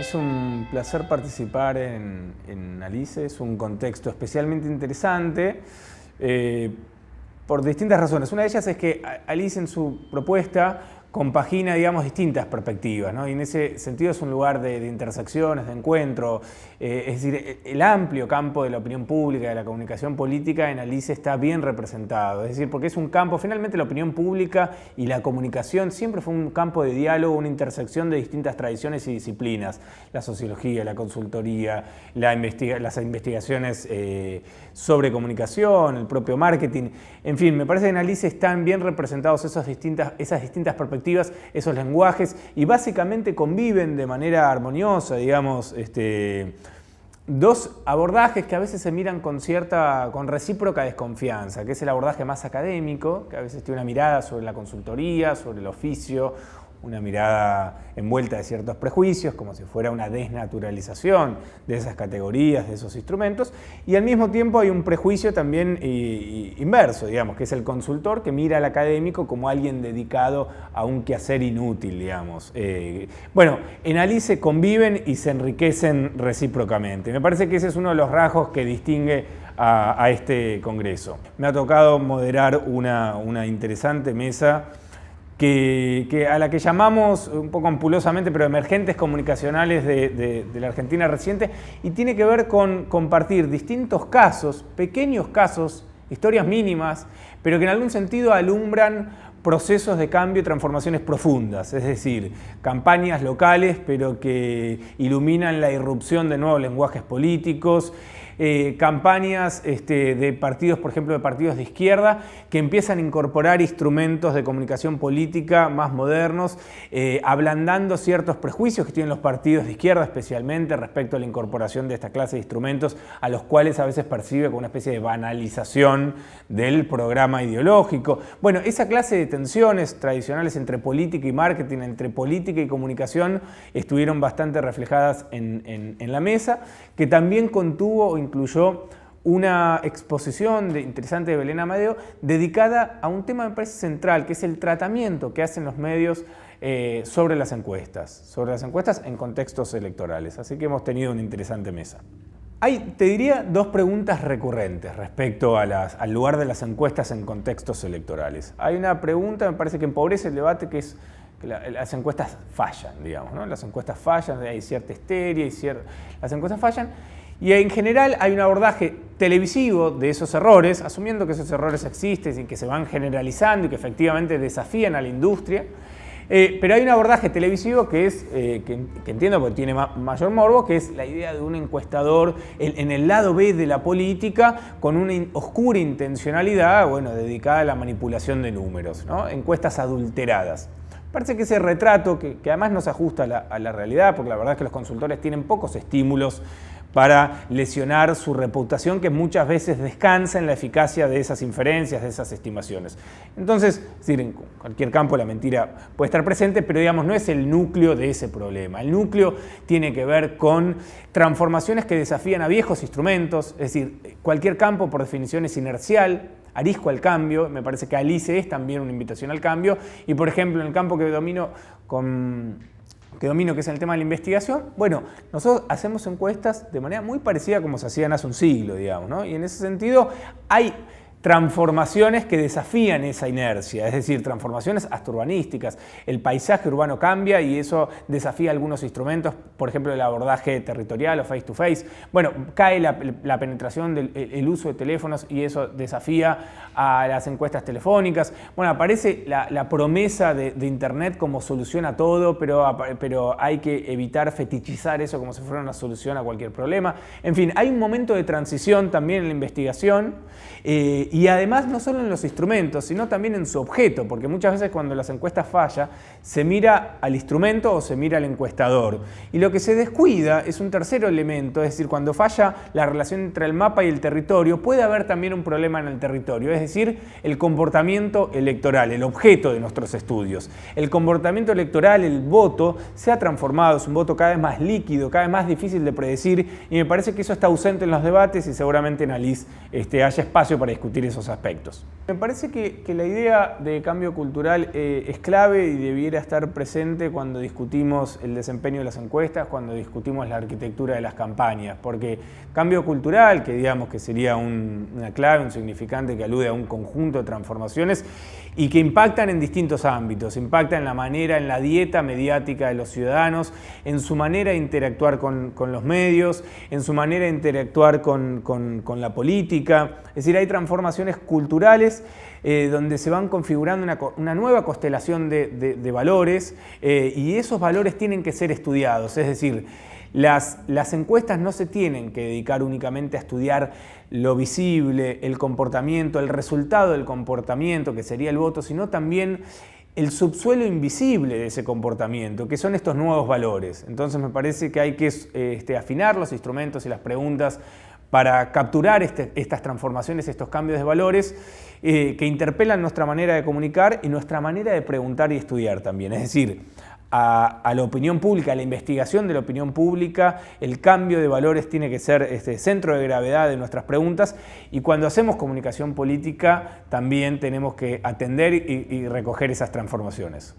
Es un placer participar en ALICE, es un contexto especialmente interesante por distintas razones. Una de ellas es que ALICE en su propuesta compagina, digamos, distintas perspectivas, ¿no? Y en ese sentido es un lugar de intersecciones, de encuentro. Es decir, el amplio campo de la opinión pública, de la comunicación política en ALICE está bien representado. Es decir, porque es un campo, finalmente la opinión pública y la comunicación siempre fue un campo de diálogo, una intersección de distintas tradiciones y disciplinas. La sociología, la consultoría, las investigaciones sobre comunicación, el propio marketing. En fin, me parece que en ALICE están bien representados esas distintas perspectivas, esos lenguajes, y básicamente conviven de manera armoniosa, digamos, dos abordajes que a veces se miran con recíproca desconfianza, que es el abordaje más académico, que a veces tiene una mirada sobre la consultoría, sobre el oficio, una mirada envuelta de ciertos prejuicios, como si fuera una desnaturalización de esas categorías, de esos instrumentos, y al mismo tiempo hay un prejuicio también inverso, digamos, que es el consultor que mira al académico como alguien dedicado a un quehacer inútil, digamos. Bueno, en ALICE conviven y se enriquecen recíprocamente. Me parece que ese es uno de los rasgos que distingue a este congreso. Me ha tocado moderar una interesante mesa a la que llamamos un poco ampulosamente, pero emergentes comunicacionales de la Argentina reciente, y tiene que ver con compartir distintos casos, pequeños casos, historias mínimas, pero que en algún sentido alumbran procesos de cambio y transformaciones profundas, es decir, campañas locales, pero que iluminan la irrupción de nuevos lenguajes políticos, campañas de partidos, por ejemplo, de partidos de izquierda, que empiezan a incorporar instrumentos de comunicación política más modernos, ablandando ciertos prejuicios que tienen los partidos de izquierda, especialmente respecto a la incorporación de esta clase de instrumentos, a los cuales a veces percibe como una especie de banalización del programa ideológico. Bueno, esa clase de tensiones tradicionales entre política y marketing, entre política y comunicación, estuvieron bastante reflejadas en la mesa, que también contuvo o incluyó una exposición interesante de Belén Amadeo dedicada a un tema, me parece, central, que es el tratamiento que hacen los medios sobre las encuestas en contextos electorales. Así que hemos tenido una interesante mesa. Hay, te diría, dos preguntas recurrentes respecto al lugar de las encuestas en contextos electorales. Hay una pregunta, me parece, que empobrece el debate, que es que las encuestas fallan, digamos, ¿no? Las encuestas fallan, hay cierta histeria, las encuestas fallan. Y en general hay un abordaje televisivo de esos errores, asumiendo que esos errores existen y que se van generalizando y que efectivamente desafían a la industria. Pero hay un abordaje televisivo que es, que entiendo porque tiene mayor morbo, que es la idea de un encuestador en el lado B de la política con una oscura intencionalidad, bueno, dedicada a la manipulación de números, ¿no? Encuestas adulteradas. Parece que ese retrato, que además no se ajusta a la realidad, porque la verdad es que los consultores tienen pocos estímulos para lesionar su reputación, que muchas veces descansa en la eficacia de esas inferencias, de esas estimaciones. Entonces, es decir, en cualquier campo la mentira puede estar presente, pero digamos no es el núcleo de ese problema. El núcleo tiene que ver con transformaciones que desafían a viejos instrumentos, es decir, cualquier campo por definición es inercial, arisco al cambio. Me parece que ALICE es también una invitación al cambio, y por ejemplo en el campo que domino, que es el tema de la investigación, bueno, nosotros hacemos encuestas de manera muy parecida a como se hacían hace un siglo, digamos, ¿no? Y en ese sentido hay transformaciones que desafían esa inercia, es decir, transformaciones hasta urbanísticas. El paisaje urbano cambia y eso desafía algunos instrumentos, por ejemplo, el abordaje territorial o face to face. Bueno, cae la penetración del uso de teléfonos y eso desafía a las encuestas telefónicas. Bueno, aparece la promesa de Internet como solución a todo, pero hay que evitar fetichizar eso como si fuera una solución a cualquier problema. En fin, hay un momento de transición también en la investigación, y además no solo en los instrumentos, sino también en su objeto, porque muchas veces cuando las encuestas fallan, se mira al instrumento o se mira al encuestador. Y lo que se descuida es un tercer elemento, es decir, cuando falla la relación entre el mapa y el territorio, puede haber también un problema en el territorio, es decir, el comportamiento electoral, el objeto de nuestros estudios. El comportamiento electoral, el voto, se ha transformado, es un voto cada vez más líquido, cada vez más difícil de predecir, y me parece que eso está ausente en los debates y seguramente en ALICE haya espacio para discutir discutir esos aspectos. Me parece que la idea de cambio cultural es clave y debiera estar presente cuando discutimos el desempeño de las encuestas, cuando discutimos la arquitectura de las campañas, porque cambio cultural, que digamos que sería una clave, un significante que alude a un conjunto de transformaciones y que impactan en distintos ámbitos, impactan en la manera, en la dieta mediática de los ciudadanos, en su manera de interactuar con los medios, en su manera de interactuar con la política. Es decir, hay transformaciones culturales donde se van configurando una nueva constelación de valores y esos valores tienen que ser estudiados. Es decir, las encuestas no se tienen que dedicar únicamente a estudiar lo visible, el comportamiento, el resultado del comportamiento, que sería el voto, sino también el subsuelo invisible de ese comportamiento, que son estos nuevos valores. Entonces me parece que hay que afinar los instrumentos y las preguntas para capturar estas transformaciones, estos cambios de valores que interpelan nuestra manera de comunicar y nuestra manera de preguntar y estudiar también. Es decir, a la opinión pública, a la investigación de la opinión pública, el cambio de valores tiene que ser centro de gravedad de nuestras preguntas y cuando hacemos comunicación política también tenemos que atender y recoger esas transformaciones.